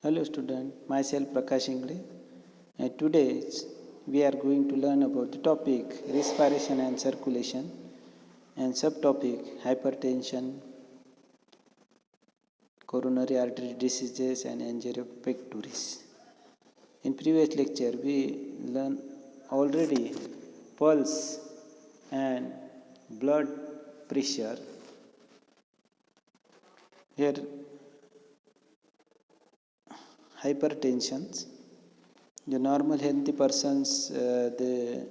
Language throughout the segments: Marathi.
Hello student, myself Prakash Ingre, and today we are going to learn about the topic respiration and circulation and subtopic hypertension, coronary artery diseases and angina pectoris. In previous lecture we learned already pulse and blood pressure. Here hypertension, the normal healthy persons the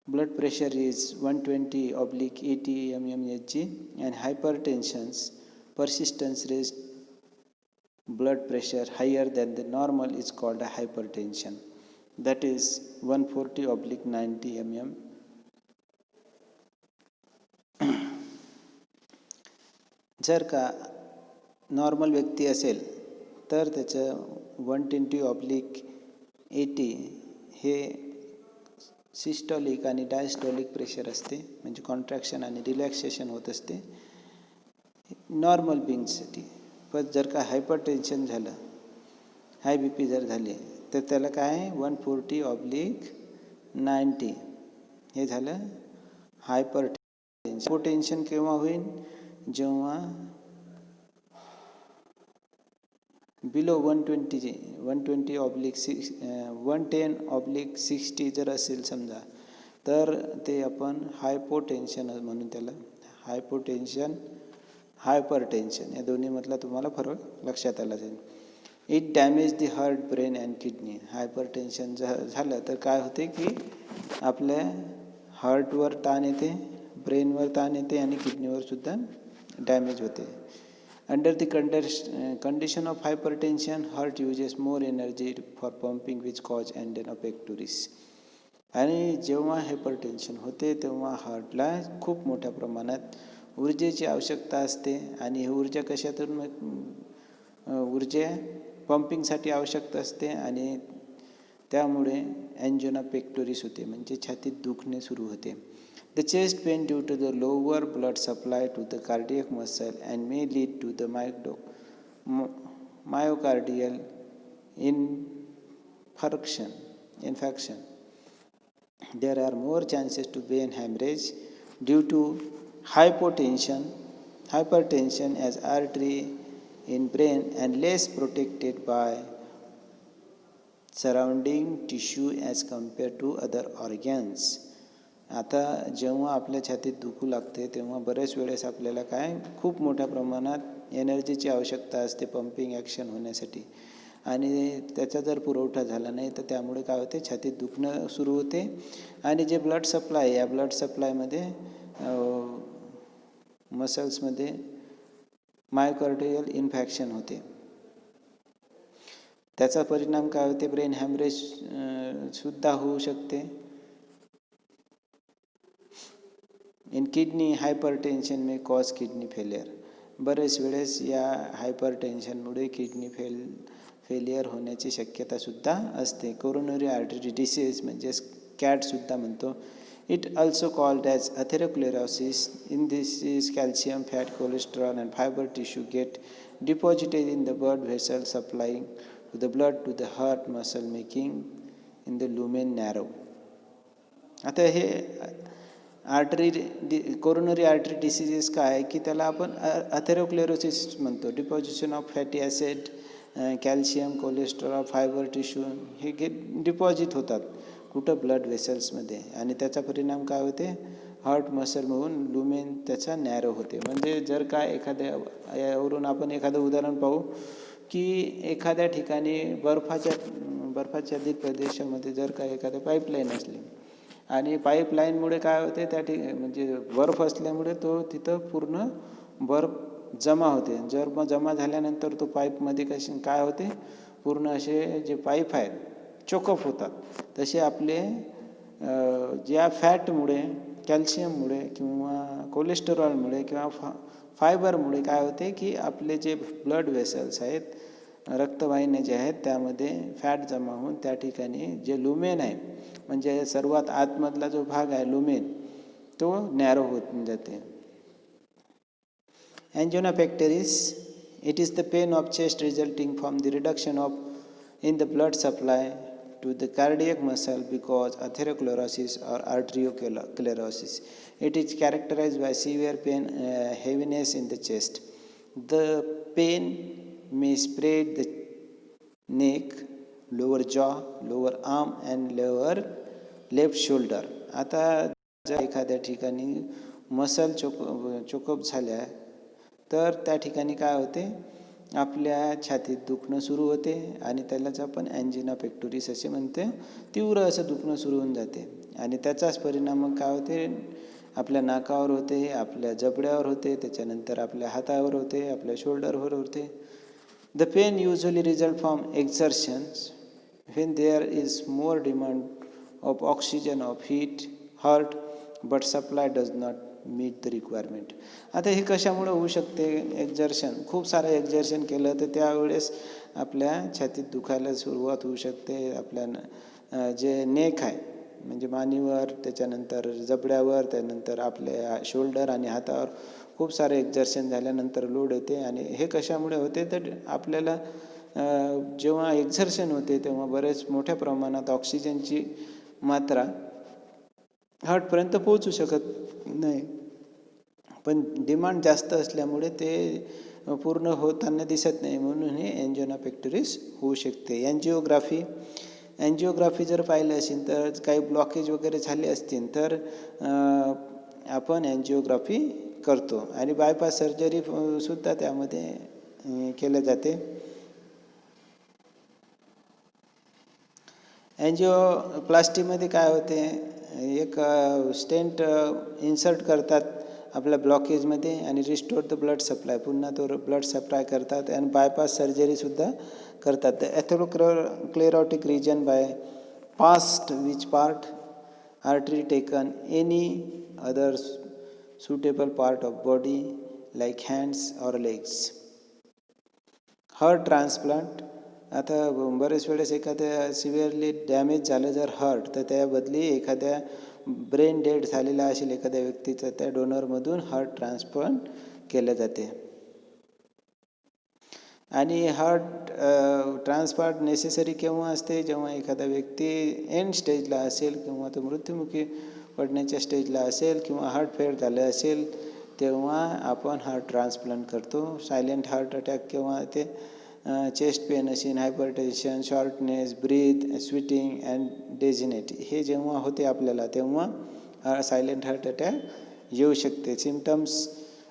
blood pressure is 120/80 mmHg, and hypertension's persistence raised blood pressure higher than the normal is called a hypertension, that is 140/90 mm. जर का नॉर्मल व्यक्ती असेल तर त्याचं 120/80 हे सिस्टोलिक आणि डायस्टोलिक प्रेशर असते, म्हणजे कॉन्ट्रॅक्शन आणि रिलॅक्सेशन होत असते नॉर्मल बिंगसाठी. पण जर का हायपरटेन्शन झालं, हाय बी पी जर झाले तर त्याला काय 140/90 हे झालं हायपरटेन्शन. हायपोटेन्शन केव्हा होईल? जेव्हा बिलो 110/60 जर असेल समजा, तर ते आपण हायपोटेन्शन म्हणून त्याला. हायपोटेन्शन, हायपरटेन्शन या दोन्हीमधला तुम्हाला फरक लक्षात आला जाईल. It damage the heart, brain and kidney. Hypertension झालं तर काय होते की आपल्या हार्टवर ताण येते, ब्रेनवर ताण येते आणि किडनीवर सुद्धा डॅमेज होते. Under the condition of hypertension, heart uses more energy for pumping, which cause angina pectoris. आणि जेव्हा हायपरटेन्शन होते तेव्हा हार्टला खूप मोठ्या प्रमाणात ऊर्जेची आवश्यकता असते, आणि ही ऊर्जा कशातून ऊर्जा पंपिंगसाठी आवश्यकता असते, आणि त्यामुळे एंजिना पेक्टोरिस होते, म्हणजे छातीत दुखणे सुरू होते. The chest pain due to the lower blood supply to the cardiac muscle and may lead to the myocardial infarction. There are more chances to brain hemorrhage due to hypertension, as artery in brain and less protected by surrounding tissue as compared to other organs. आता जेव्हा आपल्या छातीत दुखू लागते तेव्हा बऱ्याच वेळेस आपल्याला काय खूप मोठ्या प्रमाणात एनर्जीची आवश्यकता असते पंपिंग ॲक्शन होण्यासाठी, आणि त्याचा जर पुरवठा झाला नाही तर त्यामुळे काय होते, छातीत दुखणं सुरू होते, आणि जे ब्लड सप्लाय, या ब्लड सप्लायमध्ये मसल्समध्ये मायोकार्डियल इन्फेक्शन होते. त्याचा परिणाम काय होते, ब्रेन हॅमरेज सुद्धा होऊ शकते. In kidney hypertension may cause kidney failure. बरेच वेळेस या हायपरटेन्शनमुळे किडनी फेलियर होण्याची शक्यतासुद्धा असते. कोरोनरी आर्टरी डिसीज म्हणजे कॅटसुद्धा म्हणतो. It also called as atherosclerosis. In this calcium, fat, cholesterol and fibre tissue get deposited in the blood vessel supplying to the blood to the heart muscle making in the lumen narrow. आता हे कोरोनरी आर्टरी डिसीजेस काय की त्याला आपण अथेरोस्क्लेरोसिस म्हणतो. Deposition of fatty acid, calcium, cholesterol, fibre tissue हे डिपॉझिट होतात कुठं, ब्लड व्हेसल्समध्ये, आणि त्याचा परिणाम काय होते, हार्ट मसल होऊन लुमेन त्याचा नॅरो होते. म्हणजे जर काय यावरून आपण एखादं उदाहरण पाहू की एखाद्या ठिकाणी बर्फाच्छादित प्रदेशामध्ये जर का एखाद्या पाईपलाईन असली, आणि पाईपलाईनमुळे काय होते त्या म्हणजे बर्फ असल्यामुळे तिथं पूर्ण बर्फ जमा होते. जमा झाल्यानंतर तो पाईपमध्ये काय होते, पूर्ण असे जे पाईप आहेत चोकअप होतात. तसे आपले ज्या फॅटमुळे, कॅल्शियममुळे किंवा कोलेस्टेरॉलमुळे किंवा फायबरमुळे काय होते की आपले जे ब्लड व्हेसल्स आहेत, रक्तवाहिन्या जे आहेत, त्यामध्ये फॅट जमा होऊन त्या ठिकाणी जे लुमेन आहे, म्हणजे सर्वात आतमधला जो भाग आहे लुमेन, तो नॅरो होत जाते. Angina pectoris It is the pain of chest resulting from the reduction of in the blood supply to the cardiac muscle because atherosclerosis or arteriosclerosis. It is characterized by severe pain, heaviness in the chest. The pain may spread the neck, lower jaw, lower arm and lower left shoulder. आता जर एखाद्या ठिकाणी मसल चोकअप झाल्या तर त्या ठिकाणी काय होते, आपल्या छातीत दुखणं सुरू होते आणि त्यालाच आपण अँजिना पेक्टोरिस असे म्हणते. तीव्र असं दुखणं सुरू होऊन जाते आणि त्याचाच परिणाम मग काय होते, आपल्या नाकावर होते, आपल्या जबड्यावर होते, त्याच्यानंतर आपल्या हातावर होते, आपल्या शोल्डरवर होते. The pain usually results from exertions when there is more demand of oxygen of heart but supply does not meet the requirement. आता हे कशामुळे होऊ शकते, एक्झर्शन, खूप सारं एक्झर्शन केलं तर त्यावेळेस आपल्या छातीत दुखायला सुरुवात होऊ शकते. आपल्या जे नेक आहे म्हणजे मानेवर, त्याच्यानंतर जबड्यावर, त्यानंतर आपल्या शोल्डर आणि हातावर खूप सारे एक्झर्शन झाल्यानंतर लोड येते. आणि हे कशामुळे होते तर आपल्याला जेव्हा एक्झर्शन होते तेव्हा बरेच मोठ्या प्रमाणात ऑक्सिजनची मात्रा हार्टपर्यंत पोहोचू शकत नाही, पण डिमांड जास्त असल्यामुळे ते पूर्ण होताना दिसत नाही, म्हणून हे एंजिना पेक्टोरिस होऊ शकते. एंजिओग्राफी जर पाहिलं असेल तर काही ब्लॉकेज वगैरे झाले असतील तर आपण एंजिओग्राफी करतो आणि बायपास सर्जरी सुद्धा त्यामध्ये केले जाते. एंजिओप्लास्टीमध्ये काय होते, एक स्टेंट इन्सर्ट करतात आपल्या ब्लॉकेजमध्ये आणि रिस्टोर द ब्लड सप्लाय, पुन्हा तो ब्लड सप्लाय करतात आणि बायपास सर्जरीसुद्धा करतात. The atherosclerotic region by past which part artery taken any other suitable part of body like hands or legs. Heart transplant, आता बरेच वेळेस एखाद्या सिव्हिअरली डॅमेज झालं जर हार्ट, तर त्याबदली एखाद्या ब्रेन डेड झालेला असेल एखाद्या व्यक्तीचा, त्या डोनरमधून हार्ट ट्रान्सप्लांट केलं जाते. आणि हार्ट ट्रान्सप्लांट नेसेसरी केव्हा असते, जेव्हा एखादा व्यक्ती एंड स्टेजला असेल किंवा तो मृत्युमुखी पडण्याच्या स्टेजला असेल किंवा हार्ट फेल झालं असेल, तेव्हा आपण हार्ट ट्रान्सप्लांट करतो. सायलेंट हार्ट अटॅक किंवा ते चेस्ट पेन असेल, hypertension, shortness, breath, sweating and dizziness, हे जेव्हा होते आपल्याला तेव्हा सायलेंट हार्ट अटॅक येऊ शकते. Symptoms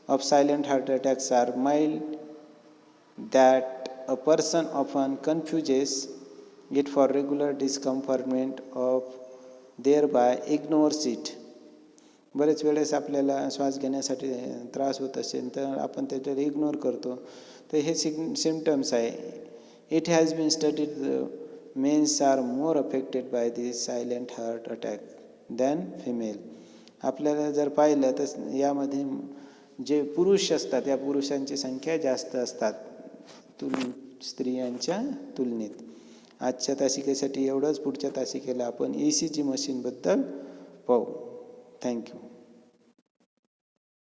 of silent heart attacks are mild that a person often confuses it for regular discomfort of thereby ignores it. बरेच वेळेस आपल्याला श्वास घेण्यासाठी त्रास होत असेल तर आपण त्याच्यावर इग्नोर करतो, तर हे सिम्पटम्स आहे. It has been studied mens are more affected by this silent heart attack than female. आपल्याला जर पाहिलं तर यामध्ये जे पुरुष असतात या पुरुषांची संख्या जास्त असतात स्त्रियांच्या तुलनेत. आजच्या तासिकेसाठी एवढंच. पुढच्या तासिकेला आपण ECG मशीनबद्दल पाहू. थँक्यू.